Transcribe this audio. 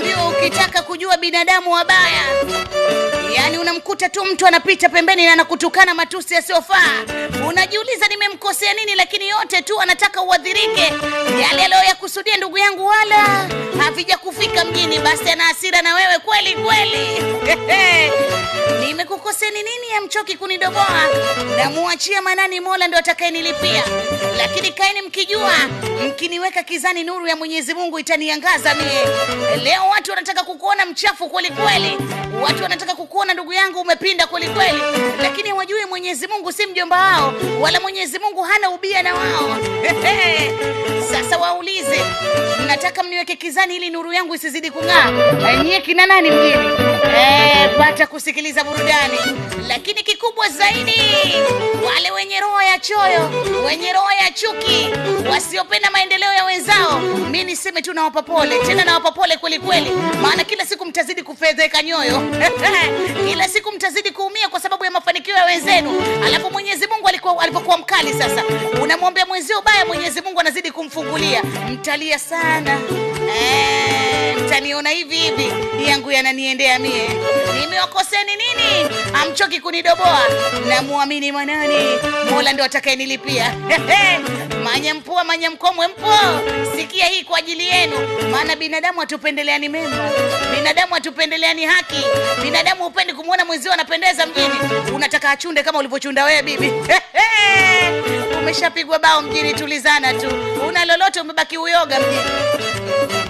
Naambiwa ukitaka kujua binadamu wabaya, yani unamkuta tu mtu anapita pembeni na anakutukana matusi yasiyofaa. Unajiuliza nimemkosea nini, lakini yote tu anataka uadhirike. Yale aliyokusudia ndugu yangu wala havija kufika mjini, basi ana hasira na wewe kweli kweli. Nimekukosea nini amchoki kunidoboa? Na muachia manani Mola ndo atakayenilipia. Lakini kaeni mkijua, mkiniweka kizani nuru ya Mwenyezi Mungu itaniangaza mie. Leo watu wanataka kukuona mchafu kweli kweli. Watu wanataka kukuona ndugu yangu umepinda kweli kweli. Lakini wajue Mwenyezi Mungu si mjomba wao, wala Mwenyezi Mungu hana ubia na wao. Sasa waulize, mnataka mniweke kizani ili nuru yangu isizidi kung'aa? Nyie kina nani mjini? Pata kusikiliza burudani. Lakini kikubwa zaidi, wale wenye roho ya choyo, wenye roho ya chuki, wasiopenda maendeleo ya wenzao, mimi niseme tu nawapa pole, tena nawapa pole kweli kweli. Maana kila siku mtazidi kufedheka nyoyo. Kila siku mtazidi kuumia kwa sababu ya mafanikio ya wenzenu. Alafu Mwenyezi Mungu alipokuwa mkali sasa, unamwombea mwenzio baya, Mwenyezi Mungu anazidi kumfungulia. Mtalia sana. Mtaniona hivi hivi, yangu yananiendea mie. Nimewakoseni nini? Amchoki kunidoboa. Na muamini manani Mola ndo atakayenilipia. Manyempua manyamkomwe mpo. Sikia hii kwa ajili yenu. Maana binadamu atupendeleani mema, binadamu atupendeleani haki. Binadamu upendi kumuona mwenzio anapendeza mjini, unataka achunde kama ulivyochunda wewe bibi. Umeshapigwa bao mjini, tulizana tu. Una lolote umebaki uyoga mjini.